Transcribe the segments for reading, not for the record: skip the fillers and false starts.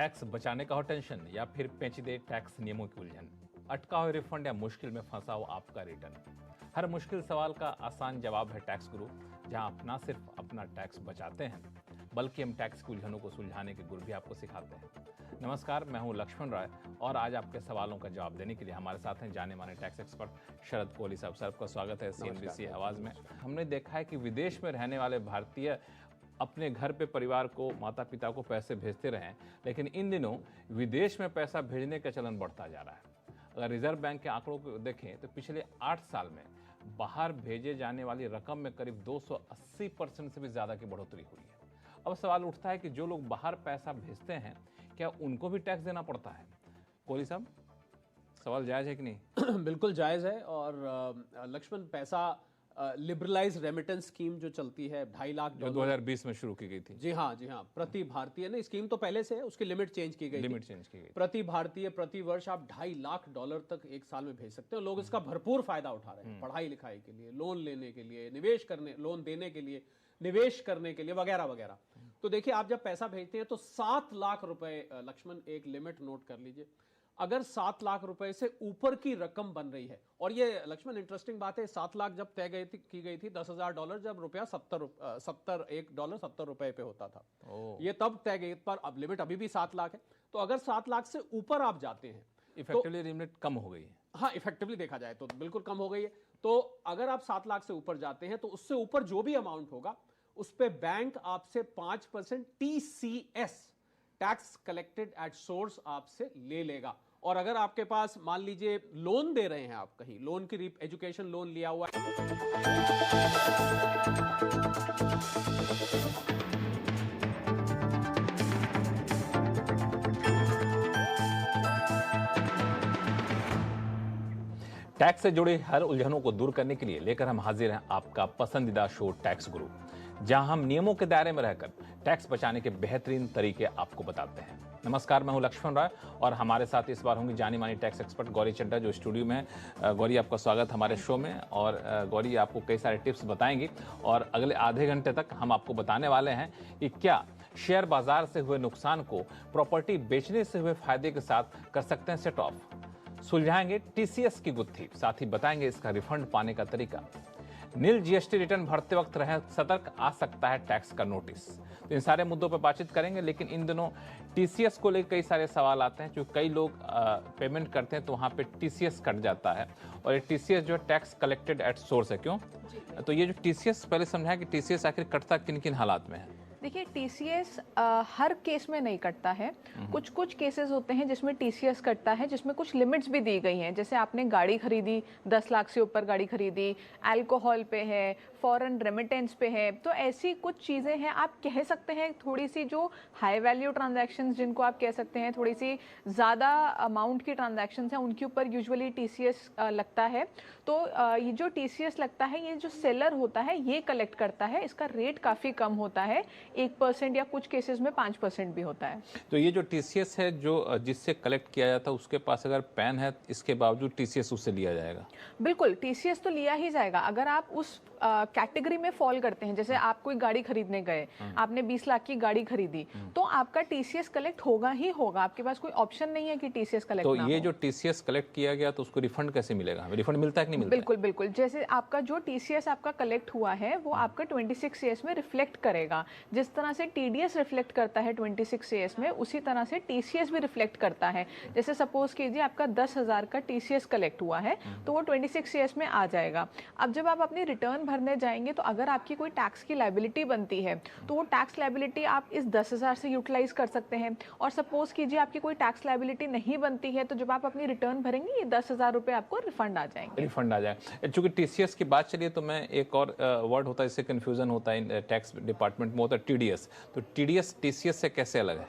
Tax बचाने का हो टेंशन या फिर पेचीदे टैक्स नियमों की उलझन, अटका हो रिफंड या मुश्किल में फंसा हो आपका रिटर्न। हर मुश्किल सवाल का आसान जवाब है टैक्स गुरु, जहां आप ना सिर्फ अपना टैक्स बचाते हैं बल्कि हम टैक्स की उलझनों को सुलझाने के गुर भी आपको सिखाते हैं। नमस्कार, मैं हूं लक्ष्मण राय और आज आपके सवालों का जवाब देने के लिए हमारे साथ हैं जाने माने टैक्स एक्सपर्ट शरद कोहली साहब। सर, आपका स्वागत है CNBC आवाज में। हमने देखा है कि विदेश में रहने वाले भारतीय अपने घर पे परिवार को, माता पिता को पैसे भेजते रहें, लेकिन इन दिनों विदेश में पैसा भेजने का चलन बढ़ता जा रहा है। अगर रिजर्व बैंक के आंकड़ों को देखें तो पिछले 8 साल में बाहर भेजे जाने वाली रकम में करीब 280% से भी ज्यादा की बढ़ोतरी हुई है। अब सवाल उठता है कि जो लोग बाहर पैसा भेजते हैं, क्या उनको भी टैक्स देना पड़ता है? कोहली साहब, सवाल जायज है कि नहीं? बिल्कुल जायज़ है। और लक्ष्मण, पैसा लिबरलाइज रेमिटेंस स्कीम जो चलती है 2.5 लाख जो 2020 में शुरू की गई थी। जी हाँ, प्रति भारतीय ने स्कीम तो पहले से है, उसकी लिमिट चेंज की गई। प्रति भारतीय प्रति वर्ष आप $2.5 लाख तक एक साल में भेज सकते हो। लोग इसका भरपूर फायदा उठा रहे हैं, पढ़ाई लिखाई के लिए, लोन लेने के लिए, निवेश करने, लोन देने के लिए, निवेश करने के लिए, वगैरह वगैरह। तो देखिए, आप जब पैसा भेजते हैं तो 7 लाख रुपए, लक्ष्मण एक लिमिट नोट कर लीजिए। अगर 7 लाख रुपए से ऊपर की रकम बन रही है, और ये लक्ष्मण इंटरेस्टिंग बात है, 7 लाख जब तय की गई थी $10,000, जब रुपया $70 पे होता था, ये तब तय गई, पर अब लिमिट अभी भी 7 लाख है। तो अगर 7 लाख से ऊपर आप जाते हैं, इफेक्टिवली लिमिट कम हो गई है। हाँ, इफेक्टिवली देखा जाए तो बिल्कुल कम हो गई है। तो अगर आप 7 लाख से ऊपर जाते हैं तो उससे ऊपर जो भी अमाउंट होगा उस पे बैंक आपसे 5% TCS, tax collected at source, आपसे ले लेगा। और अगर आपके पास, मान लीजिए लोन दे रहे हैं, आप कहीं लोन की एजुकेशन लोन लिया हुआ है, टैक्स से जुड़ी हर उलझनों को दूर करने के लिए लेकर हम हाजिर हैं आपका पसंदीदा शो टैक्स गुरु, जहां हम नियमों के दायरे में रहकर टैक्स बचाने के बेहतरीन तरीके आपको बताते हैं। नमस्कार, मैं हूं लक्ष्मण राय और हमारे साथ इस बार होंगी जानी मानी टैक्स एक्सपर्ट गौरी चड्ढा, जो स्टूडियो में है। गौरी, आपका स्वागत हमारे शो में। और गौरी आपको कई सारे टिप्स बताएंगी और अगले आधे घंटे तक हम आपको बताने वाले हैं कि क्या शेयर बाजार से हुए नुकसान को प्रॉपर्टी बेचने से हुए फायदे के साथ कर सकते हैं सेट ऑफ। सुलझाएंगे TCS की गुत्थी, साथ ही बताएंगे इसका रिफंड पाने का तरीका। नील GST रिटर्न भरते वक्त रहे सतर्क, आ सकता है टैक्स का नोटिस। तो इन सारे मुद्दों पर बातचीत करेंगे, लेकिन इन दिनों TCS को लेकर कई सारे सवाल आते हैं। जो कई लोग पेमेंट करते हैं तो वहाँ पे TCS कट जाता है, और ये TCS जो है टैक्स कलेक्टेड एट सोर्स है, क्यों? तो ये जो TCS, पहले समझाया कि TCS आखिर कटता किन किन हालात में है? देखिए, TCS हर केस में नहीं कटता है। कुछ केसेस होते हैं जिसमें TCS कटता है, जिसमें कुछ लिमिट्स भी दी गई हैं। जैसे आपने गाड़ी खरीदी, 10 लाख से ऊपर गाड़ी खरीदी, अल्कोहल पे है, फॉरेन रेमिटेंस पे है, तो ऐसी कुछ चीज़ें हैं। आप कह सकते हैं थोड़ी सी जो हाई वैल्यू ट्रांजैक्शंस, जिनको आप कह सकते हैं थोड़ी सी ज़्यादा अमाउंट की ट्रांजैक्शंस हैं, उनके ऊपर यूजुअली TCS लगता है। तो ये जो TCS लगता है, ये जो सेलर होता है ये कलेक्ट करता है। इसका रेट काफ़ी कम होता है, 1% या कुछ केसेस में 5% भी होता है। तो ये जो TCS है, जो जिससे कलेक्ट किया जाता है, उसके पास अगर पैन है, इसके बावजूद TCS उससे लिया जाएगा? बिल्कुल, TCS तो लिया ही जाएगा। अगर आप उस कैटेगरी में फॉल करते हैं, जैसे आप कोई गाड़ी खरीदने गए, आपने 20 लाख की गाड़ी खरीदी, तो आपका TCS कलेक्ट होगा ही होगा। आपके पास कोई ऑप्शन नहीं है कि TCS कलेक्ट तो ना ये हो। जो TCS कलेक्ट किया गया, तो उसको रिफंड कैसे मिलेगा? रिफंड मिलता है कि नहीं मिलता? बिल्कुल बिल्कुल। जैसे आपका जो TCS आपका कलेक्ट हुआ है, वो आपका 26 CS में रिफ्लेक्ट करेगा। जिस तरह से TDS रिफ्लेक्ट करता है 26 CS में, उसी तरह से TCS भी रिफ्लेक्ट करता है। जैसे सपोज कीजिए आपका 10,000 का TCS कलेक्ट हुआ है, तो वो 26 CS में आ जाएगा। अब जब आप अपनी रिटर्न भरने जाएंगे, तो अगर आपकी कोई टैक्स की लायबिलिटी बनती है, तो वो टैक्स लायबिलिटी आप इस 10,000 से यूटिलाइज कर सकते हैं। और सपोज कीजिए आपकी कोई टैक्स लायबिलिटी नहीं बनती है, तो जब आप अपनी रिटर्न भरेंगे, ये 10,000 रुपए आपको रिफंड आ जाएंगे। रिफंड आ जाए। चूंकि TCS की बात चलिए, तो मैं एक और वर्ड होता है, इससे कंफ्यूजन होता है टैक्स डिपार्टमेंट में, होता है TDS। तो TDS TCS से कैसे अलग है?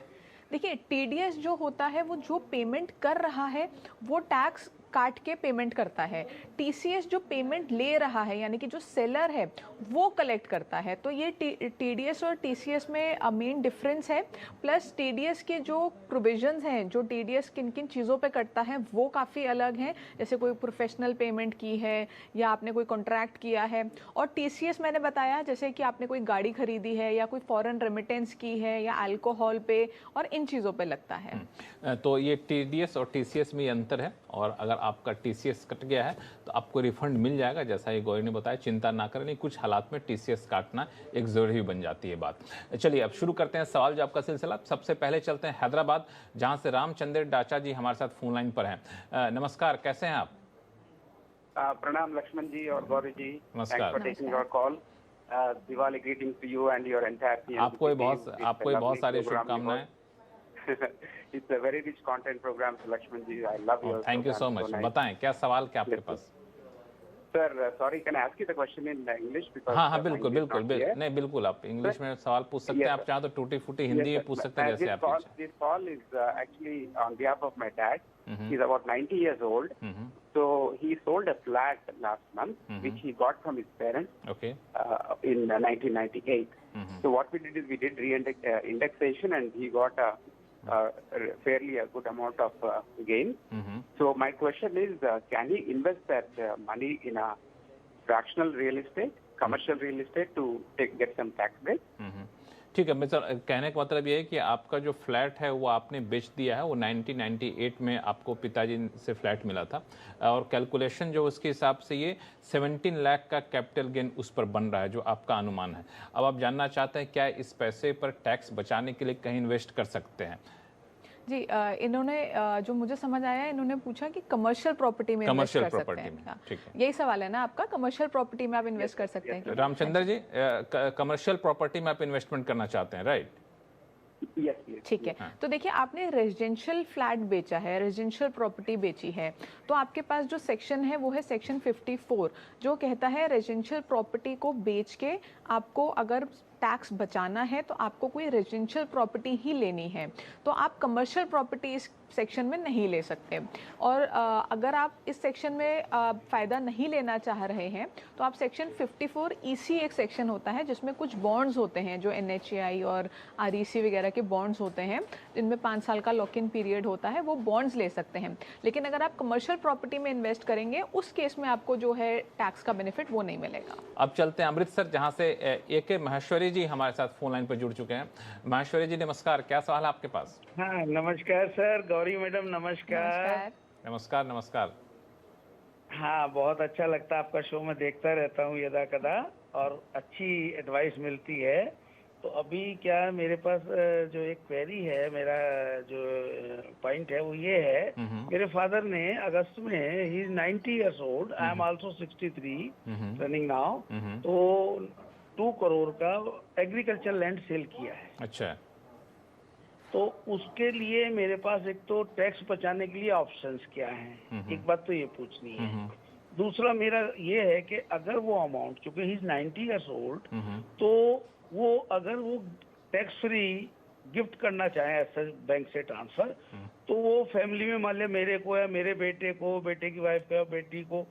देखिए, TDS जो होता है, वो जो पेमेंट कर रहा है वो टैक्स काट के पेमेंट करता है, टीसीएस जो पेमेंट ले रहा है यानी कि जो सेलर है वो कलेक्ट करता है। तो ये टीडीएस और टीसीएस में मेन डिफरेंस है। प्लस टीडीएस के जो प्रोविजंस हैं, जो टीडीएस किन किन चीज़ों पे करता है वो काफ़ी अलग हैं, जैसे कोई प्रोफेशनल पेमेंट की है या आपने कोई कॉन्ट्रैक्ट किया है। और टीसीएस मैंने बताया जैसे कि आपने कोई गाड़ी खरीदी है या कोई फॉरेन रेमिटेंस की है या अल्कोहल पे और इन चीज़ों पे लगता है। तो ये टीडीएस और टीसीएस में ये अंतर है, और अगर आपका टीसीएस कट गया है तो आपको रिफंड मिल जाएगा, जैसा ये गौरी ने बताया, चिंता ना करें। नहीं, कुछ हालात में टीसीएस काटना एक ज़रूरी बन जाती है बात। चलिए अब शुरू करते हैं सवाल जवाब का सिलसिला। सबसे पहले चलते हैं हैदराबाद, जहां से रामचंद्र डाचा जी हमारे साथ फोन लाइन पर हैं। नमस्कार, कैसे हैं आप? प्रणाम लक्ष्मण जी और गौरी जी, नमस्कार। Thanks for taking your call. Diwali greetings to you and your entire team. आपको बहुत सारी शुभकामनाएं। It's a very rich content program, Lakshman ji. I love your thank you so program, much. so nice. बताएं क्या सवाल क्या आपके पास? Sir, sorry, can I ask you the question in English? Because हाँ हाँ, my बिल्कुल English is बिल्कुल not clear. नहीं, बिल्कुल आप इंग्लिश में सवाल पूछ सकते हैं। Yes, आप चाहें तो टूटी फूटी हिंदी Yes, में पूछ sir. सकते हैं, जैसे आप इच्छा। This call is actually on behalf of my dad. He's about 90 years old. So he sold a flat last month, which he got from his parents okay. in 1998. So what we did is we did indexation, and he got a fairly a good amount of gain. So my question is, can he invest that money in a fractional real estate, commercial real estate, to get some tax break? ठीक है, mister, कहने का मतलब ये है कि आपका जो फ्लैट है वो आपने बेच दिया है। वो 1998 में आपको पिताजी से फ्लैट मिला था, और कैलकुलेशन जो उसके हिसाब से ये 17 लाख का कैपिटल गेन उस पर बन रहा है, जो आपका अनुमान है। अब आप जानना चाहते हैं क्या इस पैसे पर टैक्स बचाने के लिए कहीं इन्वेस्ट कर सकते हैं? जी, इन्होंने जो मुझे समझ आया, इन्होंने पूछा कि कमर्शियल प्रॉपर्टी में इन्वेस्ट कर सकते हैं। हाँ, ठीक है, यही सवाल है ना आपका, कमर्शियल प्रॉपर्टी में आप इन्वेस्ट कर सकते हैं? रामचंद्र जी, कमर्शियल प्रॉपर्टी में आप इन्वेस्टमेंट करना चाहते हैं, राइट? Yes, yes. ठीक है। तो देखिए, आपने रेजिडेंशियल फ्लैट बेचा है, रेजिडेंशियल प्रॉपर्टी बेची है, तो आपके पास जो सेक्शन है वो है सेक्शन 54, जो कहता है रेजिडेंशियल प्रॉपर्टी को बेच के आपको अगर टैक्स बचाना है तो आपको कोई रेजिडेंशियल प्रॉपर्टी ही लेनी है। तो आप कमर्शियल प्रॉपर्टी इस सेक्शन में नहीं ले सकते। और अगर आप इस सेक्शन में फ़ायदा नहीं लेना चाह रहे हैं तो आप सेक्शन 54 EC एक सेक्शन होता है जिसमें कुछ बॉन्ड्स होते हैं, जो NHAI और REC वगैरह के बॉन्ड्स होते हैं, जिनमें 5 साल का लॉक इन पीरियड होता है, वो बॉन्ड्स ले सकते हैं। लेकिन अगर आप कमर्शियल प्रॉपर्टी में इन्वेस्ट करेंगे, उस केस में आपको जो है टैक्स का बेनिफिट वो नहीं मिलेगा। अब चलते हैं अमृतसर, जहां से AK महेश्वरी जी हमारे साथ फोन लाइन पर जुड़ चुके हैं। महेश्वरी जी नमस्कार, क्या सवाल है आपके पास? हाँ नमस्कार सर, गौरी मैडम नमस्कार। नमस्कार नमस्कार। हाँ, बहुत अच्छा लगता है आपका शो, मैं देखता रहता हूँ यदा कदा, और अच्छी एडवाइस मिलती है। तो अभी क्या मेरे पास जो एक क्वेरी है, मेरा जो पॉइंट है वो ये है, मेरे फादर ने अगस्त में, he is 90 years old, I am also 63 running now, तो 2 करोड़ का एग्रीकल्चर लैंड सेल किया है। अच्छा। तो उसके लिए मेरे पास एक तो टैक्स बचाने के लिए ऑप्शंस क्या हैं, एक बात तो ये पूछनी है। दूसरा मेरा ये है कि अगर वो अमाउंट, क्योंकि ही इज 90 years old, तो वो अगर वो टैक्स फ्री गिफ्ट करना चाहे ऐसे बैंक से ट्रांसफर, तो वो फैमिली में मान लिया मेरे को या मेरे बेटे को, बेटे की वाइफ को या बेटी को,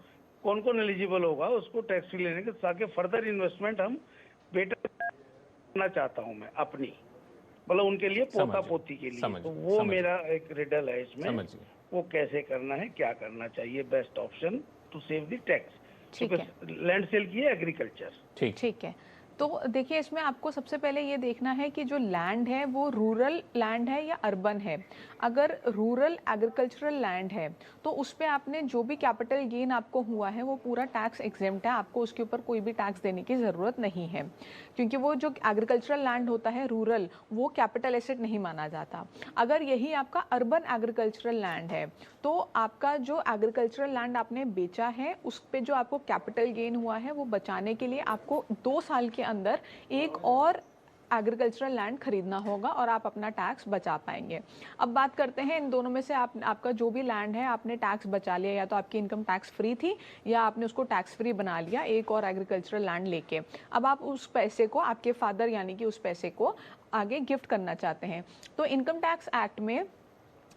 कौन कौन एलिजिबल होगा उसको टैक्स फ्री लेने के, ताकि फर्दर इन्वेस्टमेंट हम बेटर करना चाहता हूँ मैं अपनी, मतलब उनके लिए, पोता पोती के लिए। तो वो मेरा एक रिडल है इसमें, वो कैसे करना है, क्या करना चाहिए, best option to save the tax. Land sale की है एग्रीकल्चर। ठीक है। तो देखिए, इसमें आपको सबसे पहले ये देखना है कि जो लैंड है वो रूरल लैंड है या अर्बन है। अगर रूरल एग्रीकल्चरल लैंड है तो उस पर आपने जो भी कैपिटल गेन आपको हुआ है वो पूरा टैक्स एग्जेम्प्ट है, आपको उसके ऊपर कोई भी टैक्स देने की ज़रूरत नहीं है, क्योंकि वो जो एग्रीकल्चरल लैंड होता है रूरल, वो कैपिटल एसेट नहीं माना जाता। अगर यही आपका अर्बन एग्रीकल्चरल लैंड है तो आपका जो एग्रीकल्चरल लैंड आपने बेचा है उस पर जो आपको कैपिटल गेन हुआ है वो बचाने के लिए आपको 2 साल के अंदर एक और एग्रीकल्चरल लैंड खरीदना होगा और आप अपना टैक्स बचा पाएंगे। अब बात करते हैं इन दोनों में से आपका जो भी लैंड है आपने टैक्स बचा लिया, या तो आपकी इनकम टैक्स फ्री थी या आपने उसको टैक्स फ्री बना लिया एक और एग्रीकल्चरल लैंड लेके। अब आप उस पैसे को, आपके फादर यानी कि उस पैसे को आगे गिफ्ट करना चाहते हैं। तो इनकम टैक्स एक्ट में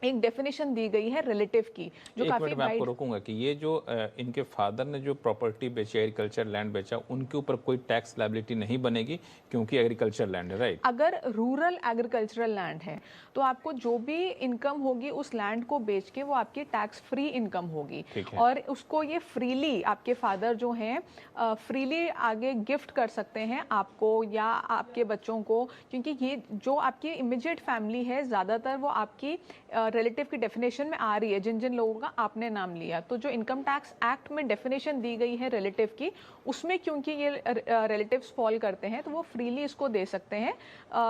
एक डेफिनेशन दी गई है रिलेटिव की, जो एक काफी मिनट मैं आपको रोकूंगा कि ये जो इनके फादर ने जो प्रॉपर्टी बेची, एग्रीकल्चर लैंड बेचा, उनके ऊपर कोई टैक्स लायबिलिटी नहीं बनेगी क्योंकि एग्रीकल्चर लैंड है, राइट? अगर रूरल एग्रीकल्चरल लैंड है तो आपको जो भी इनकम होगी उस लैंड को बेच के वो आपकी टैक्स फ्री इनकम होगी, और उसको ये फ्रीली आपके फादर जो हैं फ्रीली आगे गिफ्ट कर सकते हैं आपको या आपके बच्चों को, क्योंकि ये जो आपकी इमीडिएट फैमिली है ज़्यादातर वो आपकी रिलेटिव की डेफिनेशन में आ रही है, जिन जिन लोगों का आपने नाम लिया। तो जो इनकम टैक्स एक्ट में डेफिनेशन दी गई है रिलेटिव की, उसमें क्योंकि ये रिलेटिव्स फॉल करते हैं तो वो फ्रीली इसको दे सकते हैं।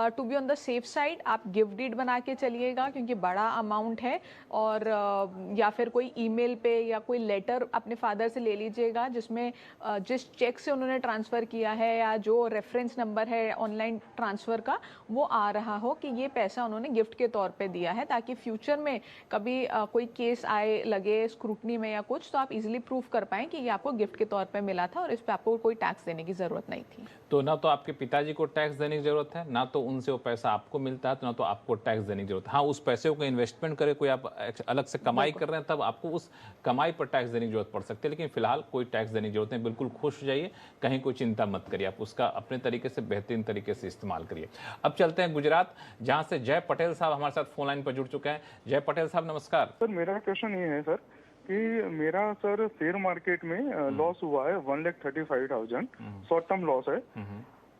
To be on the safe side आप गिफ्ट डीड बना के चलिएगा, क्योंकि बड़ा अमाउंट है, और या फिर कोई ईमेल पे या कोई लेटर अपने फादर से ले लीजिएगा जिसमें जिस चेक से उन्होंने ट्रांसफ़र किया है या जो रेफरेंस नंबर है ऑनलाइन ट्रांसफ़र का वो आ रहा हो कि ये पैसा उन्होंने गिफ्ट के तौर पे दिया है, ताकि फ्यूचर में कभी कोई केस आए लगे स्क्रूटनी में या कुछ, तो आप इजीली प्रूफ कर पाएं कि ये आपको गिफ्ट के तौर पे मिला था और इस पे आपको कोई टैक्स देने की ज़रूरत नहीं थी। तो ना तो आपके पिताजी को टैक्स देने की जरूरत है, ना तो उनसे वो पैसा आपको मिलता है, तो ना तो आपको टैक्स देने की जरूरत है। हाँ, उस पैसे को इन्वेस्टमेंट करे, कोई आप अलग से कमाई कर रहे हैं तब आपको उस कमाई पर टैक्स देने की जरूरत पड़ सकती है, लेकिन फिलहाल कोई टैक्स देने की जरूरत नहीं। बिल्कुल खुश हो जाइए, कहीं कोई चिंता मत करिए, आप उसका अपने तरीके से बेहतरीन तरीके से इस्तेमाल करिए। अब चलते हैं गुजरात, जहां से जय पटेल साहब हमारे साथ फोन लाइन पर जुड़ चुके हैं। जय पटेल साहब नमस्कार। सर, मेरा क्वेश्चन ये है सर कि मेरा सर शेयर मार्केट में लॉस हुआ है 1,35,000 शॉर्ट टर्म लॉस है,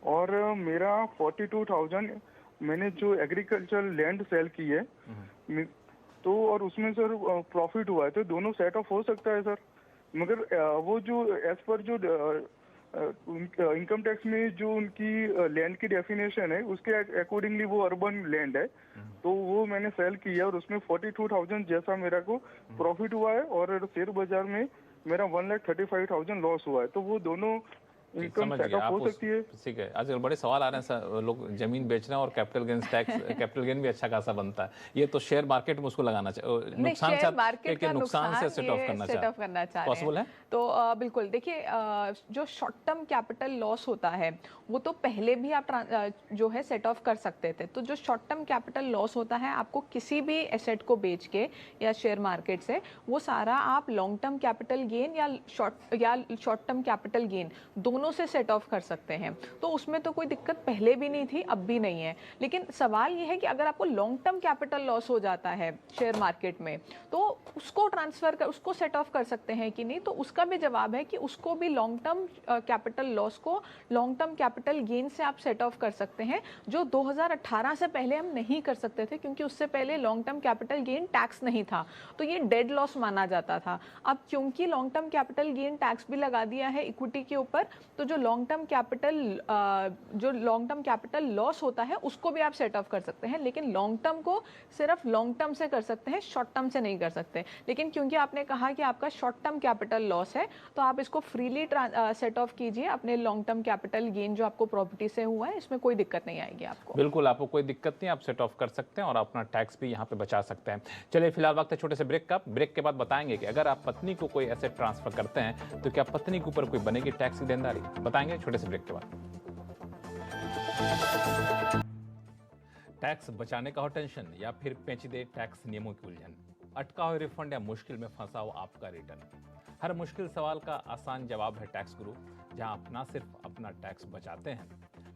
और मेरा 42,000 मैंने जो एग्रीकल्चर लैंड सेल की है तो, और उसमें सर प्रॉफिट हुआ है, तो दोनों सेट ऑफ हो सकता है सर? मगर वो जो एज पर जो इनकम टैक्स में जो उनकी लैंड की डेफिनेशन है उसके अकॉर्डिंगली वो अर्बन लैंड है, तो वो मैंने सेल की है और उसमें 42,000 जैसा मेरा को प्रॉफिट हुआ है, और शेयर बाजार में मेरा 1,35,000 लॉस हुआ है, तो वो दोनों इनकम सेट ऑफ हो सकती है? ठीक है, आजकल बड़े सवाल आ रहे हैं, लोग जमीन बेच रहे हैं और capital gain tax capital gain भी अच्छा खासा बनता है, ये तो शेयर मार्केट में उसको लगाना चाहिए, नुकसान से सेट ऑफ करना चाहिए, पॉसिबल है? तो बिल्कुल देखिए, जो शॉर्ट टर्म कैपिटल लॉस होता है वो तो पहले भी आप जो है सेट ऑफ कर सकते थे। तो जो शॉर्ट टर्म कैपिटल लॉस होता है आपको किसी भी एसेट को बेच के या शेयर मार्केट से, वो सारा आप लॉन्ग टर्म कैपिटल गेन या शॉर्ट टर्म कैपिटल गेन दोनों से सेट ऑफ कर सकते हैं। तो उसमें तो कोई दिक्कत पहले भी नहीं थी, अब भी नहीं है। लेकिन सवाल ये है कि अगर आपको लॉन्ग टर्म कैपिटल लॉस हो जाता है शेयर मार्केट में तो उसको उसको सेट ऑफ कर सकते हैं कि नहीं, तो उसका भी जवाब है कि उसको भी लॉन्ग टर्म कैपिटल लॉस को लॉन्ग टर्म कैपिटल गेन से आप सेट ऑफ कर सकते हैं, जो 2018 से पहले हम नहीं कर सकते थे, क्योंकि उससे पहले long term capital gain tax नहीं था, तो ये डेड लॉस माना जाता था। अब क्योंकि long term capital gain tax भी लगा दिया है इक्विटी के ऊपर, तो जो लॉन्ग टर्म कैपिटल लॉस होता है उसको भी आप सेट ऑफ कर सकते हैं, लेकिन लॉन्ग टर्म को सिर्फ लॉन्ग टर्म से कर सकते हैं, शॉर्ट टर्म से नहीं कर सकते। लेकिन क्योंकि आपने कहा कि आपका शॉर्ट टर्म कैपिटल लॉस है, तो आप इसको फ्रीली सेट ऑफ कीजिए अपने लॉन्ग टर्म कैपिटल गेन जो आपको प्रॉपर्टी से हुआ है, इसमें कोई दिक्कत नहीं आएगी आपको। बिल्कुल, आपको कोई दिक्कत नहीं, आप सेट ऑफ कर सकते हैं और अपना टैक्स भी यहाँ पे बचा सकते हैं। चलिए फिलहाल वक्त है छोटे से ब्रेक का। ब्रेक के बाद बताएंगे कि अगर आप पत्नी को कोई एसेट ट्रांसफर करते हैं तो क्या पत्नी के ऊपर कोई बनेगी टैक्स की देनदारी, बताएंगे छोटे से ब्रेक के बाद। टैक्स बचाने का हो टेंशन या फिर पेचीदे टैक्स नियमों की उलझन, अटका हो रिफंड या मुश्किल में फंसा हो आपका रिटर्न, हर मुश्किल सवाल का आसान जवाब है टैक्स गुरु, जहां आप ना सिर्फ अपना टैक्स बचाते हैं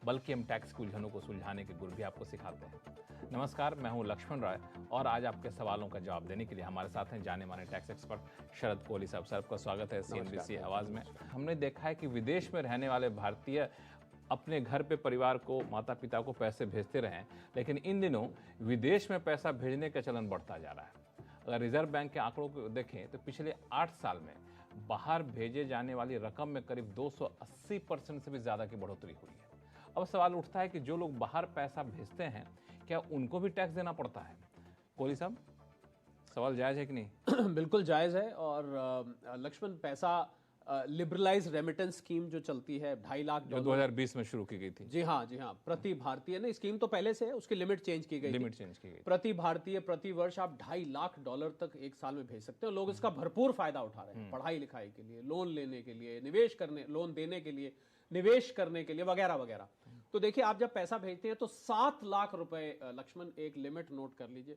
बल्कि हम टैक्स की उलझनों को सुलझाने के गुर भी आपको सिखाते हैं। नमस्कार, मैं हूं लक्ष्मण राय और आज आपके सवालों का जवाब देने के लिए हमारे साथ हैं जाने माने टैक्स एक्सपर्ट शरद कोहली साहब। सर, आपका स्वागत है CNBC आवाज़ में। हमने देखा है कि विदेश में रहने वाले भारतीय अपने घर पे परिवार को, माता पिता को पैसे भेजते रहें, लेकिन इन दिनों विदेश में पैसा भेजने का चलन बढ़ता जा रहा है। अगर रिजर्व बैंक के आंकड़ों को देखें तो पिछले 8 साल में बाहर भेजे जाने वाली रकम में करीब 280% से भी ज़्यादा की बढ़ोतरी हुई है। अब सवाल उठता है कि जो लोग बाहर पैसा भेजते हैं क्या उनको भी टैक्स देना पड़ता है? कोहली साहब, सवाल जायज़ है कि नहीं? बिल्कुल जायज़ है। और लक्ष्मण, पैसा लिबरलाइज रेमिटेंस स्कीम जो चलती है 2.5 लाख जो 2020 में शुरू की गई थी। जी हाँ, प्रति भारतीय ने, स्कीम तो पहले से है, उसकी लिमिट चेंज की गई। प्रति भारतीय प्रति वर्ष आप $2.5 लाख तक एक साल में भेज सकते हो। लोग इसका भरपूर फायदा उठा रहे हैं, पढ़ाई लिखाई के लिए, लोन लेने के लिए, निवेश करने, लोन देने के लिए, निवेश करने के लिए, वगैरह वगैरह। तो देखिए, आप जब पैसा भेजते हैं तो 7 लाख रुपए, लक्ष्मण एक लिमिट नोट कर लीजिए,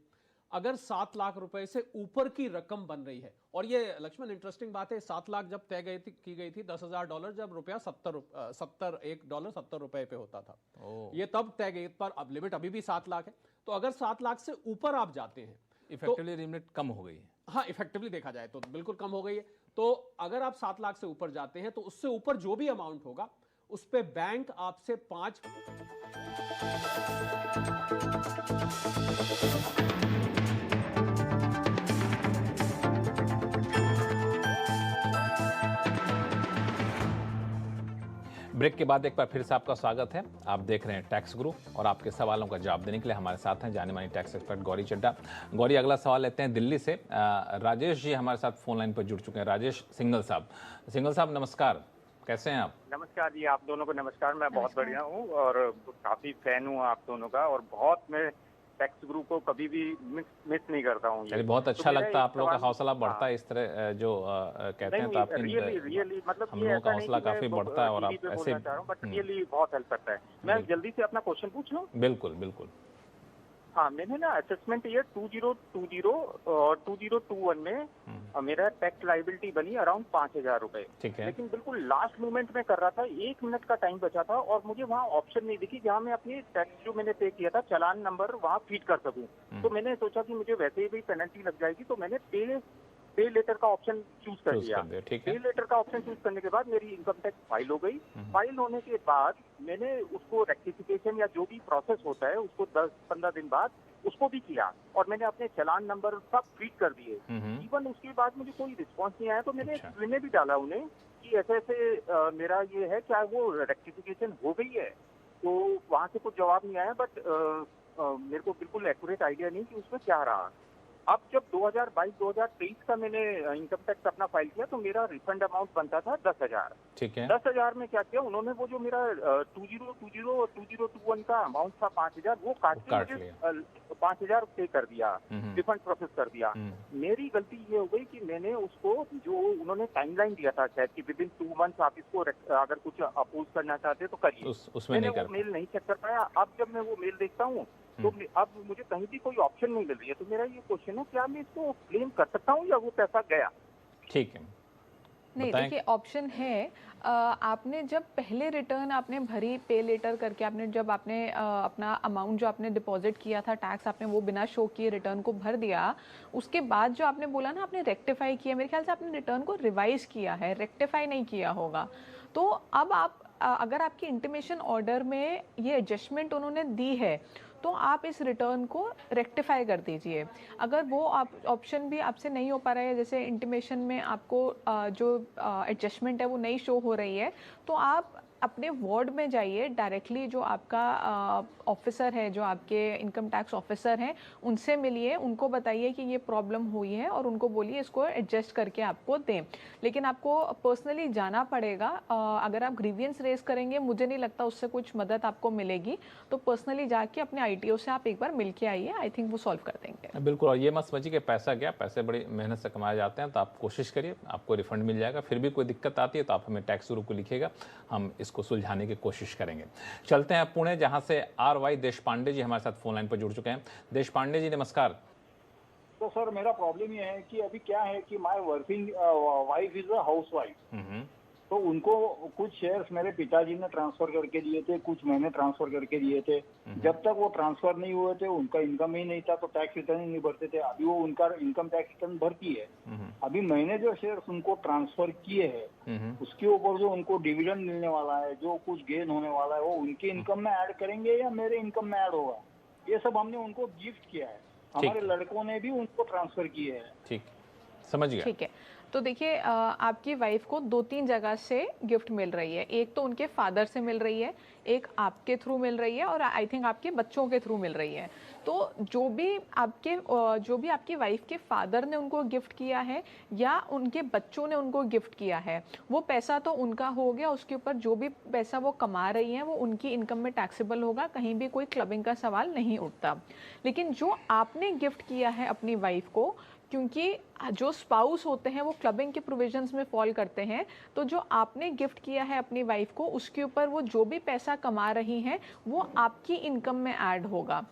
अगर 7 लाख रुपए से ऊपर की रकम बन रही है, और ये लक्ष्मण इंटरेस्टिंग बात है, 7 लाख जब तय की गई थी $10,000 जब रुपया 1 डॉलर 70 रुपए पे होता था, ये तब तय गई, पर अब लिमिट अभी भी 7 लाख है। तो अगर 7 लाख से ऊपर आप जाते हैं, इफेक्टिवली लिमिट कम हो गई है। हाँ, इफेक्टिवली देखा जाए तो बिल्कुल कम हो गई है। तो अगर आप 7 लाख से ऊपर जाते हैं तो उससे ऊपर जो भी अमाउंट होगा उस पे बैंक आपसे 5। ब्रेक के बाद एक बार फिर से आपका स्वागत है। आप देख रहे हैं टैक्स गुरु और आपके सवालों का जवाब देने के लिए हमारे साथ हैं जाने मानी टैक्स एक्सपर्ट गौरी चड्ढा। गौरी, अगला सवाल लेते हैं दिल्ली से। राजेश जी हमारे साथ फोन लाइन पर जुड़ चुके हैं। राजेश सिंघल साहब नमस्कार, कैसे हैं आप? नमस्कार जी, आप दोनों को नमस्कार। मैं बहुत बढ़िया हूँ और काफी फैन हूँ आप दोनों का, और बहुत मैं टैक्स ग्रुप को कभी भी मिस नहीं करता हूँ। चलिए, बहुत अच्छा लगता है, आप लोगों का हौसला बढ़ता है इस तरह जो कहते हैं, तो आपकी रियली मतलब हम लोगों का हौसला काफी बढ़ता है और आप ऐसे बट रियली बहुत हेल्प करता है। मैं जल्दी से अपना क्वेश्चन पूछ लूँ? बिल्कुल बिल्कुल। हाँ, मैंने ना असेसमेंट ईयर 2020 और 2021 में मेरा टैक्स लाइबिलिटी बनी अराउंड 5,000 रुपए। ठीक है। लेकिन बिल्कुल लास्ट मोमेंट में कर रहा था, 1 मिनट का टाइम बचा था और मुझे वहाँ ऑप्शन नहीं दिखी जहाँ मैं अपनी टैक्स जो मैंने पे किया था चालान नंबर वहाँ फीड कर सकूँ। तो मैंने सोचा कि मुझे वैसे ही पेनल्टी लग जाएगी, तो मैंने पे लेटर का ऑप्शन चूज कर दिया। पे लेटर का ऑप्शन चूज करने के बाद मेरी इनकम टैक्स फाइल हो गई। फाइल होने के बाद मैंने उसको रेक्टिफिकेशन या जो भी प्रोसेस होता है उसको 10-15 दिन बाद उसको भी किया और मैंने अपने चालान नंबर सब फीड कर दिए। इवन उसके बाद मुझे कोई रिस्पॉन्स नहीं आया, तो मैंने मैंने भी डाला उन्हें कि ऐसे ऐसे मेरा ये है, क्या वो रेक्टिफिकेशन हो गई है? तो वहाँ से कुछ जवाब नहीं आया, बट मेरे को बिल्कुल एक्यूरेट आइडिया नहीं कि उसमें क्या रहा। अब जब 2022-2023 का मैंने इनकम टैक्स अपना फाइल किया तो मेरा रिफंड अमाउंट बनता था 10,000। ठीक है। 10,000 में क्या किया उन्होंने, वो जो मेरा 2020 और 2021 का अमाउंट था 5,000, वो काट के 5,000 पे कर दिया, रिफंड प्रोसेस कर दिया। मेरी गलती ये हो गई कि मैंने उसको, जो उन्होंने टाइमलाइन दिया था शायद कि विदिन 2 मंथ्स आप इसको अगर कुछ अपोज करना चाहते तो करिए, मैंने वो मेल नहीं चेक कर पाया। अब जब मैं वो मेल देखता हूँ तो अब मुझे कहीं भी कोई ऑप्शन नहीं मिल रही है। तो मेरा ये क्वेश्चन है, क्या मैं इसको क्लेम कर सकता हूँ या वो पैसा गया? ठीक है। नहीं, देखिए ऑप्शन है। आपने जब पहले रिटर्न आपने भरी पे लेटर करके, आपने अपना अमाउंट जो आपने डिपॉजिट किया था टैक्स, आपने वो बिना शो किए रिटर्न को भर दिया। उसके बाद जो आपने बोला ना आपने रेक्टिफाई किया, मेरे ख्याल से आपने रिटर्न को रिवाइज किया है, रेक्टिफाई नहीं किया होगा। तो अब आप अगर आपकी इंटीमेशन ऑर्डर में ये एडजस्टमेंट उन्होंने दी है तो आप इस रिटर्न को रेक्टिफाई कर दीजिए। अगर वो आप ऑप्शन भी आपसे नहीं हो पा रहा है, जैसे इंटीमेशन में आपको जो एडजस्टमेंट है वो नहीं शो हो रही है, तो आप अपने वार्ड में जाइए डायरेक्टली, जो आपका ऑफिसर है, जो आपके इनकम टैक्स ऑफिसर हैं, उनसे मिलिए, उनको बताइए कि ये प्रॉब्लम हुई है और उनको बोलिए इसको एडजस्ट करके आपको दें। लेकिन आपको पर्सनली जाना पड़ेगा। अगर आप ग्रीवियंस रेज करेंगे, मुझे नहीं लगता उससे कुछ मदद आपको मिलेगी। तो पर्सनली जाके अपने ITO से आप एक बार मिल के आइए, आई थिंक वो सॉल्व कर देंगे। बिल्कुल। और ये मत समझिए कि पैसा गया, पैसे बड़ी मेहनत से कमाए जाते हैं, तो आप कोशिश करिए, आपको रिफंड मिल जाएगा। फिर भी कोई दिक्कत आती है तो आप हमें टैक्स ग्रुप को लिखिएगा, हम इसको सुलझाने की कोशिश करेंगे। चलते हैं पुणे, जहां से RY देशपांडे जी हमारे साथ फोन लाइन पर जुड़ चुके हैं। देशपांडे जी नमस्कार। तो सर मेरा प्रॉब्लम ये है कि अभी क्या है कि my working wife is a house wife, तो उनको कुछ शेयर्स मेरे पिताजी ने ट्रांसफर करके दिए थे, कुछ मैंने ट्रांसफर करके दिए थे। जब तक वो ट्रांसफर नहीं हुए थे उनका इनकम ही नहीं था, तो टैक्स रिटर्न ही नहीं भरते थे। अभी वो उनका इनकम टैक्स रिटर्न भरती है। अभी मैंने जो शेयर्स उनको ट्रांसफर किए हैं उसके ऊपर जो उनको डिविडेंड मिलने वाला है, जो कुछ गेन होने वाला है, वो उनके इनकम में ऐड करेंगे या मेरे इनकम में ऐड होगा? ये सब हमने उनको गिफ्ट किया है, हमारे लड़कों ने भी उनको ट्रांसफर किए हैं। ठीक, समझ गया। ठीक है। तो देखिए, आपकी वाइफ को 2-3 जगह से गिफ्ट मिल रही है। एक तो उनके फादर से मिल रही है, एक आपके थ्रू मिल रही है, और आई थिंक आपके बच्चों के थ्रू मिल रही है। तो जो भी आपकी वाइफ के फादर ने उनको गिफ्ट किया है या उनके बच्चों ने उनको गिफ्ट किया है, वो पैसा तो उनका हो गया। उसके ऊपर जो भी पैसा वो कमा रही हैं वो उनकी इनकम में टैक्सेबल होगा, कहीं भी कोई क्लबिंग का सवाल नहीं उठता। लेकिन जो आपने गिफ्ट किया है अपनी वाइफ को, क्योंकि जो स्पाउस होते हैं वो क्लबिंग के प्रोविजंस में फॉल करते हैं, तो जो आपने गिफ्ट किया है अपनी वाइफ को, उसके ऊपर वो जो भी पैसा कमा रही हैं वो आपकी इनकम में ऐड होगा।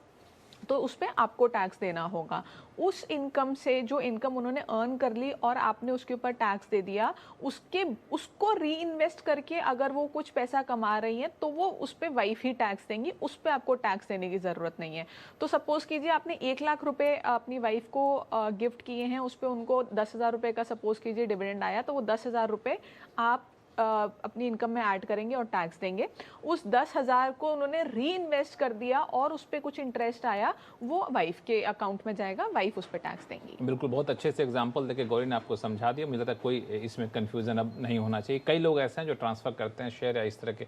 तो उस पर आपको टैक्स देना होगा। उस इनकम से जो इनकम उन्होंने अर्न कर ली और आपने उसके ऊपर टैक्स दे दिया, उसको री इन्वेस्ट करके अगर वो कुछ पैसा कमा रही हैं तो वो उस पर वाइफ ही टैक्स देंगी, उस पर आपको टैक्स देने की ज़रूरत नहीं है। तो सपोज़ कीजिए आपने 1 लाख रुपए अपनी वाइफ को गिफ्ट किए हैं, उस पर उनको 10,000 रुपये का सपोज़ कीजिए डिविडेंड आया, तो वो 10,000 रुपये आप अपनी इनकम में ऐड करेंगे और टैक्स देंगे। उस 10,000 को उन्होंने री इन्वेस्ट कर दिया और उस पर कुछ इंटरेस्ट आया, वो वाइफ के अकाउंट में जाएगा, वाइफ उस पर टैक्स देंगी। बिल्कुल, बहुत अच्छे से एग्जांपल देके गौरी ने आपको समझा दिया। मुझे लगता है कोई इसमें कन्फ्यूजन अब नहीं होना चाहिए। कई लोग ऐसे हैं जो ट्रांसफ़र करते हैं शेयर या इस तरह के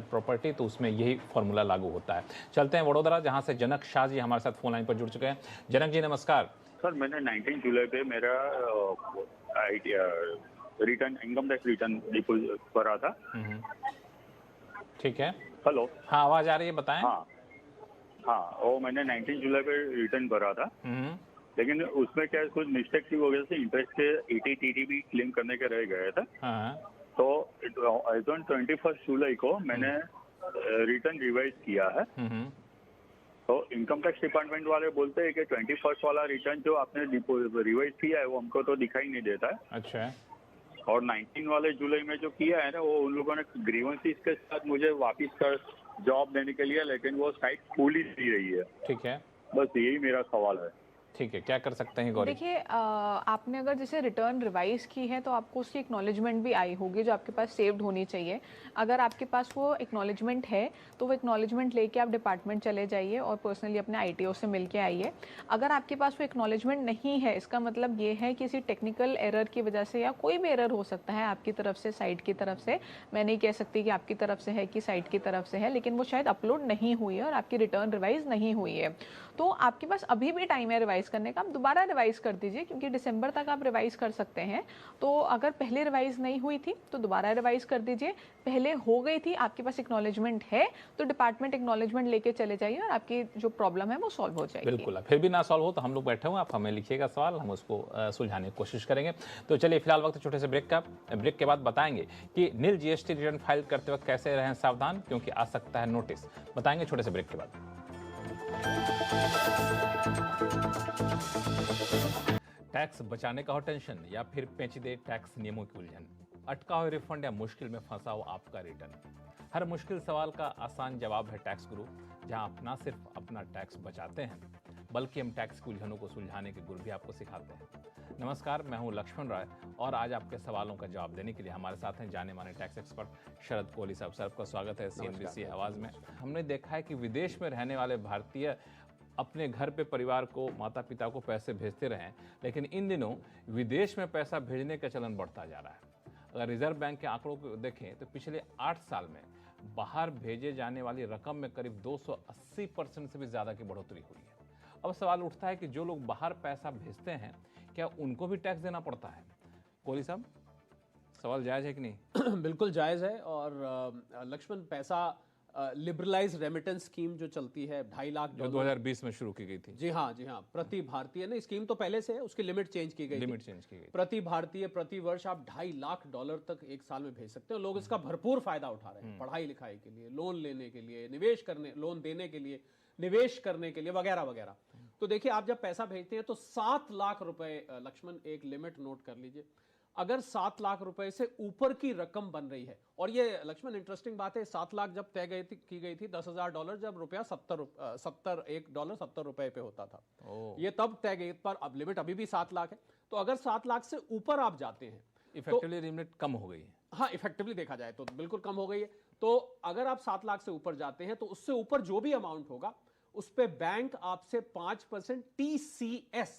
प्रॉपर्टी, तो उसमें यही फॉर्मूला लागू होता है। चलते हैं वडोदरा, जहाँ से जनक शाह जी हमारे साथ फोन लाइन पर जुड़ चुके हैं। जनक जी नमस्कार। सर, मैंने 19 जुलाई पे मेरा return, income tax return deposit करा था। ठीक है। हेलो। हाँ, आवाज आ रही है, बताएं। हाँ, वो मैंने 19 जुलाई पे रिटर्न भरा था, लेकिन उसमें क्या कुछ मिस्टेक की वजह से इंटरेस्ट के 80 TDB क्लेम करने के रह गए थे। तो एज ऑन 21 जुलाई को मैंने रिटर्न रिवाइज किया है। तो इनकम टैक्स डिपार्टमेंट वाले बोलते हैं कि 21 वाला रिटर्न जो आपने रिवाइज किया है वो हमको तो दिखाई नहीं देता है। अच्छा। और 19 वाले जुलाई में जो किया है ना, वो उन लोगों ने ग्रीवेंसेस के साथ मुझे वापस कर जॉब देने के लिए, लेकिन वो साइट खुल ही नहीं रही है। ठीक है, बस यही मेरा सवाल है। ठीक है, क्या कर सकते हैं गौरी? देखिए, आपने अगर जैसे रिटर्न रिवाइज की है तो आपको उसकी एक्नॉलेजमेंट भी आई होगी जो आपके पास सेव्ड होनी चाहिए। अगर आपके पास वो एक्नॉलेजमेंट है तो वो एक्नॉलेजमेंट लेके आप डिपार्टमेंट चले जाइए और पर्सनली अपने ITO से मिल के आइए। अगर आपके पास वो एक्नॉलेजमेंट नहीं है, इसका मतलब ये है किसी टेक्निकल एरर की वजह से, या कोई भी एरर हो सकता है आपकी तरफ से, साइट की तरफ से। मैं नहीं कह सकती कि आपकी तरफ से है कि साइट की तरफ से है, लेकिन वो शायद अपलोड नहीं हुई है और आपकी रिटर्न रिवाइज नहीं हुई है। तो आपके पास अभी भी टाइम है रिवाइज करने का, आप दोबारा रिवाइज कर दीजिए, क्योंकि दिसंबर तक आप रिवाइज कर सकते हैं। तो अगर पहले रिवाइज नहीं हुई थी तो दोबारा रिवाइज कर दीजिए, पहले हो गई थी, आपके पास एक्नॉलेजमेंट है तो डिपार्टमेंट एक्नॉलेजमेंट लेके चले जाइए और आपकी जो प्रॉब्लम है वो सॉल्व हो जाएगी। बिल्कुल, फिर भी ना सॉल्व हो तो हम लोग बैठे हुए, आप हमें लिखिएगा सवाल, हम उसको सुलझाने की कोशिश करेंगे। तो चलिए फिलहाल वक्त छोटे से ब्रेक का। ब्रेक के बाद बताएंगे कि नील GST रिटर्न फाइल करते वक्त कैसे रहें सावधान, क्योंकि आ सकता है नोटिस। बताएंगे छोटे से ब्रेक के बाद। टैक्स बचाने का हो टेंशन, या फिर पेचीदे टैक्स नियमों की उलझन, अटका हो रिफंड या मुश्किल में फंसा हो आपका रिटर्न। हर मुश्किल सवाल का आसान जवाब है टैक्स गुरु, जहां आप ना सिर्फ अपना टैक्स बचाते हैं बल्कि हम टैक्स की उलझनों को सुलझाने के गुर भी आपको सिखाते हैं। नमस्कार, मैं हूं लक्ष्मण राय और आज आपके सवालों का जवाब देने के लिए हमारे साथ हैं जाने माने टैक्स एक्सपर्ट शरद कोहली साहब। सर, आपका स्वागत है CNBC आवाज में। हमने देखा है कि विदेश में रहने वाले भारतीय अपने घर पे परिवार को, माता पिता को पैसे भेजते रहें, लेकिन इन दिनों विदेश में पैसा भेजने का चलन बढ़ता जा रहा है। अगर रिजर्व बैंक के आंकड़ों को देखें तो पिछले 8 साल में बाहर भेजे जाने वाली रकम में करीब 280% से भी ज़्यादा की बढ़ोतरी हुई है। अब सवाल उठता है कि जो लोग बाहर पैसा भेजते हैं क्या उनको भी टैक्स देना पड़ता है? कोहली साहब, सवाल जायज़ है कि नहीं? बिल्कुल जायज़ है। और लक्ष्मण, पैसा लिबरलाइज रेमिटेंस स्कीम जो चलती है 2.5 लाख जो 2020 में शुरू की गई थी। जी हाँ, प्रति भारतीय ने, स्कीम तो पहले से है, उसकी लिमिट चेंज की गई। प्रति भारतीय प्रति वर्ष आप $2.5 लाख तक एक साल में भेज सकते हो। लोग इसका भरपूर फायदा उठा रहे हैं, पढ़ाई लिखाई के लिए, लोन लेने के लिए, निवेश करने, लोन देने के लिए, निवेश करने के लिए, वगैरह वगैरह। तो देखिए, आप जब पैसा भेजते हैं तो 7 लाख रुपए, लक्ष्मण एक लिमिट नोट कर लीजिए, अगर 7 लाख रुपए से ऊपर की रकम बन रही है, और ये लक्ष्मण इंटरेस्टिंग बात है, 7 लाख जब तय की गई थी $10,000 जब रुपया $70 पे होता था, ये तब तय गई, पर अब लिमिट अभी भी 7 लाख है। तो अगर 7 लाख से ऊपर आप जाते हैं, इफेक्टिवली लिमिट कम हो गई है। हाँ, इफेक्टिवली देखा जाए तो बिल्कुल कम हो गई है। तो अगर आप 7 लाख से ऊपर जाते हैं तो उससे ऊपर जो भी अमाउंट होगा उस पे बैंक आपसे 5% TCS,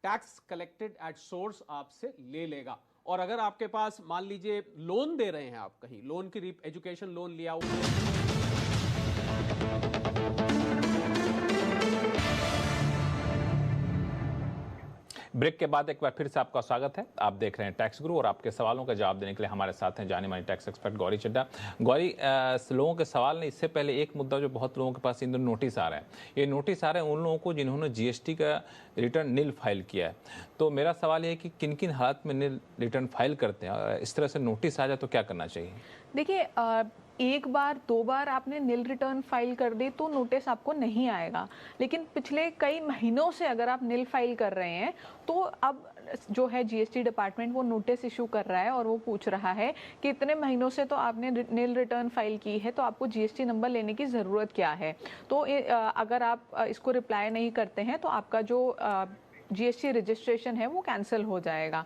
tax collected at source, आपसे ले लेगा। और अगर आपके पास मान लीजिए लोन दे रहे हैं, आप कहीं लोन की एजुकेशन लोन लिया हुआ, ब्रेक के बाद एक बार फिर से आपका स्वागत है। आप देख रहे हैं टैक्स गुरु और आपके सवालों का जवाब देने के लिए हमारे साथ हैं जाने माने टैक्स एक्सपर्ट गौरी चड्ढा। गौरी, लोगों के सवाल ने, इससे पहले एक मुद्दा जो बहुत लोगों के पास इन दिनों नोटिस आ रहा है, ये नोटिस आ रहे हैं उन लोगों को जिन्होंने GST का रिटर्न नील फाइल किया है। तो मेरा सवाल ये है कि किन किन हालात में नील रिटर्न फाइल करते हैं, इस तरह से नोटिस आ जाए तो क्या करना चाहिए? देखिए, एक बार 2 बार आपने नील रिटर्न फाइल कर दी तो नोटिस आपको नहीं आएगा, लेकिन पिछले कई महीनों से अगर आप नील फाइल कर रहे हैं तो अब जो है जीएसटी डिपार्टमेंट वो नोटिस इशू कर रहा है और वो पूछ रहा है कि इतने महीनों से तो आपने नील रिटर्न फाइल की है तो आपको जीएसटी नंबर लेने की ज़रूरत क्या है। तो अगर आप इसको रिप्लाई नहीं करते हैं तो आपका जो जीएसटी रजिस्ट्रेशन है वो कैंसिल हो जाएगा।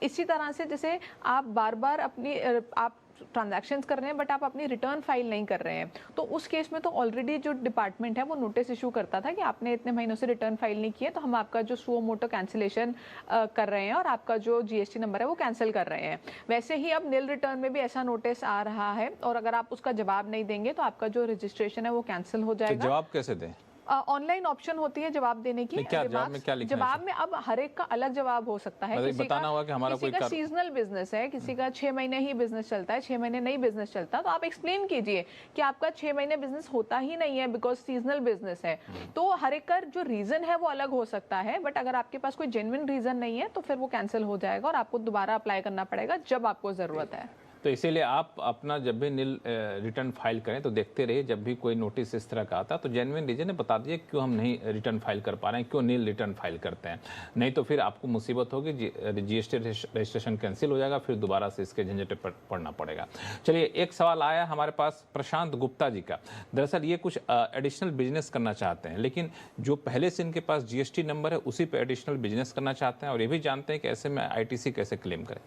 इसी तरह से जैसे आप बार बार आप ट्रांजैक्शंस कर रहे हैं बट आप अपनी रिटर्न फाइल नहीं कर रहे हैं, तो उस केस में तो ऑलरेडी जो डिपार्टमेंट है वो नोटिस इशू करता था कि आपने इतने महीनों से रिटर्न फाइल नहीं किया, तो हम आपका जो सुओ मोटो कैंसिलेशन कर रहे हैं और आपका जो जीएसटी नंबर है वो कैंसिल कर रहे हैं। वैसे ही अब नील रिटर्न में भी ऐसा नोटिस आ रहा है और अगर आप उसका जवाब नहीं देंगे तो आपका जो रजिस्ट्रेशन है वो कैंसिल हो जाएगा। तो जवाब कैसे दें? ऑनलाइन ऑप्शन होती है जवाब देने की। क्या जवाब में क्या लिखना है? जवाब में अब हर एक का अलग जवाब हो सकता है। मतलब बताना होगा कि हमारा कोई सीजनल बिजनेस है, किसी का 6 महीने ही बिजनेस चलता है, 6 महीने नहीं बिजनेस चलता, तो आप एक्सप्लेन कीजिए कि आपका 6 महीने बिजनेस होता ही नहीं है बिकॉज सीजनल बिजनेस है। तो हर एक का जो रीजन है वो अलग हो सकता है, बट अगर आपके पास कोई जेन्युइन रीजन नहीं है तो फिर वो कैंसिल हो जाएगा और आपको दोबारा अप्लाई करना पड़ेगा जब आपको जरूरत है। तो इसीलिए आप अपना जब भी नील रिटर्न फाइल करें तो देखते रहिए, जब भी कोई नोटिस इस तरह का आता है तो जेन्युइन रीजन है बता दीजिए क्यों हम नहीं रिटर्न फाइल कर पा रहे हैं, क्यों नील रिटर्न फाइल करते हैं, नहीं तो फिर आपको मुसीबत होगी, जीएसटी रजिस्ट्रेशन कैंसिल हो जाएगा, फिर दोबारा से इसके झंझट पर पड़ना पड़ेगा। चलिए, एक सवाल आया हमारे पास प्रशांत गुप्ता जी का। दरअसल ये कुछ एडिशनल बिजनेस करना चाहते हैं, लेकिन जो पहले से इनके पास जीएसटी नंबर है उसी पर एडिशनल बिजनेस करना चाहते हैं और ये भी जानते हैं कि ऐसे में आईटीसी कैसे क्लेम करें।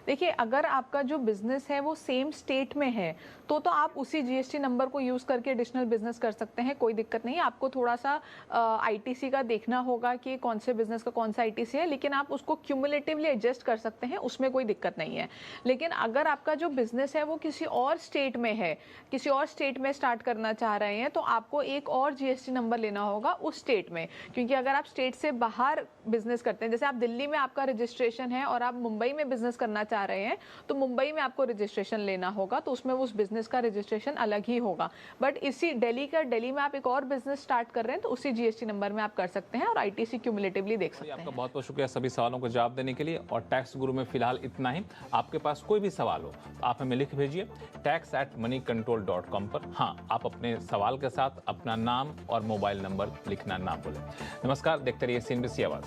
देखिए, अगर आपका जो बिजनेस है वो सेम स्टेट में है तो आप उसी जीएसटी नंबर को यूज़ करके एडिशनल बिजनेस कर सकते हैं, कोई दिक्कत नहीं है। आपको थोड़ा सा आईटीसी का देखना होगा कि कौन से बिजनेस का कौन सा आईटीसी है, लेकिन आप उसको क्यूमुलेटिवली एडजस्ट कर सकते हैं, उसमें कोई दिक्कत नहीं है। लेकिन अगर आपका जो बिजनेस है वो किसी और स्टेट में है, किसी और स्टेट में स्टार्ट करना चाह रहे हैं, तो आपको एक और जीएसटी नंबर लेना होगा उस स्टेट में, क्योंकि अगर आप स्टेट से बाहर बिजनेस करते हैं, जैसे आप दिल्ली में आपका रजिस्ट्रेशन है और आप मुंबई में बिजनेस करना चाह रहे हैं, तो मुंबई में आपको रजिस्ट्रेशन लेना होगा, तो उसमें उस बिजनेस का रजिस्ट्रेशन अलग ही होगा। बट इसी दिल्ली में आप एक और बिजनेस स्टार्ट कर रहे हैं तो उसी जीएसटी नंबर में आप कर सकते हैं और आईटीसी क्यूमुलेटिवली देख सकते हैं। आपका बहुत बहुत शुक्रिया सभी सवालों को जवाब देने के लिए। और टैक्स गुरु में फिलहाल इतना ही। आपके पास कोई भी सवाल हो तो आप हमें लिख भेजिए tax@moneycontrol.com पर। हाँ, आप अपने सवाल के साथ अपना नाम और मोबाइल नंबर लिखना ना भूलें। नमस्कार, देखते रहिए CNBC आवाज।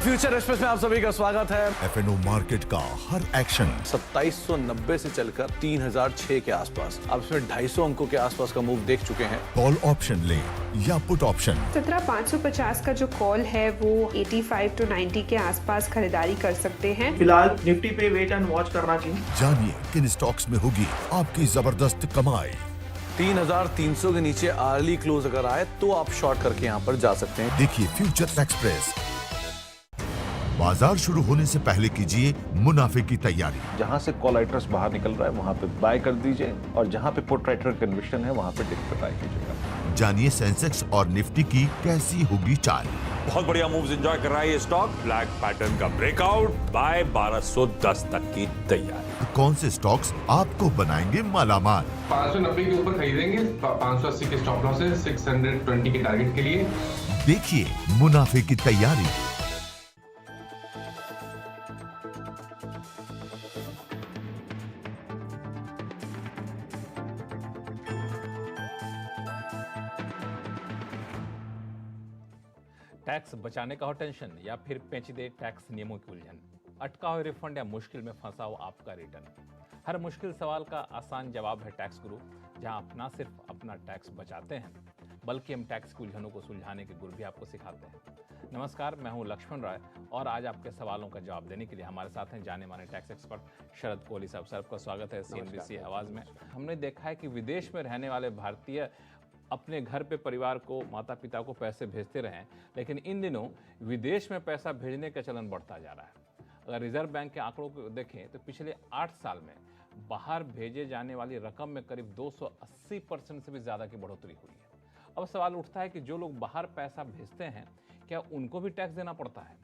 फ्यूचर एक्सप्रेस में आप सभी का स्वागत है। एफएनओ मार्केट का हर एक्शन 2790 से चलकर 3006 के आसपास, अब इसमें 250 अंकों के आसपास का मूव देख चुके हैं। कॉल ऑप्शन ले या पुट ऑप्शन, 17550 का जो कॉल है वो 85 to 90 के आसपास खरीदारी कर सकते हैं। फिलहाल निफ्टी पे वेट एंड वॉच करना चाहिए। जानिए किन स्टॉक्स में होगी आपकी जबरदस्त कमाई। 3300 के नीचे अर्ली क्लोज अगर आए तो आप शॉर्ट करके यहाँ पर जा सकते हैं। देखिए फ्यूचर एक्सप्रेस। बाजार शुरू होने से पहले कीजिए मुनाफे की तैयारी। जहां से कॉल राइटर्स बाहर निकल रहा है वहां पे बाय कर दीजिए और जहां पे पुट राइटर कन्विक्शन है वहां पे डिप पे बाय कीजिएगा। जानिए सेंसेक्स और निफ्टी की कैसी होगी चाल। बहुत बढ़िया मूव्स एंजॉय कर रहा है ये स्टॉक। ब्लैक पैटर्न का ब्रेकआउट, बाय 1210 तक की तैयारी। तो कौन से स्टॉक्स आपको बनाएंगे मालामाल? 590 के ऊपर खरीदेंगे, 580 के स्टॉप लॉस है, 620 के टारगेट के लिए। देखिए मुनाफे की तैयारी। टैक्स बचाने का हो टेंशन या फिर पेचीदे टैक्स नियमों की उलझन, अटका हुआ रिफंड या मुश्किल में फंसा हो आपका रिटर्न, हर मुश्किल सवाल का आसान जवाब है टैक्स गुरु, जहां आप ना सिर्फ अपना टैक्स बचाते हैं बल्कि हम टैक्स की उलझनों को सुलझाने के गुर भी आपको सिखाते हैं। नमस्कार, मैं हूं लक्ष्मण राय और आज आपके सवालों का जवाब देने के लिए हमारे साथ हैं जाने माने टैक्स एक्सपर्ट शरद कोहली साहब। सर, आपका स्वागत है CNBC आवाज में। हमने देखा है कि विदेश में रहने वाले भारतीय अपने घर पे परिवार को, माता पिता को पैसे भेजते रहे, लेकिन इन दिनों विदेश में पैसा भेजने का चलन बढ़ता जा रहा है। अगर रिजर्व बैंक के आंकड़ों को देखें तो पिछले 8 साल में बाहर भेजे जाने वाली रकम में करीब 280% से भी ज़्यादा की बढ़ोतरी हुई है। अब सवाल उठता है कि जो लोग बाहर पैसा भेजते हैं क्या उनको भी टैक्स देना पड़ता है?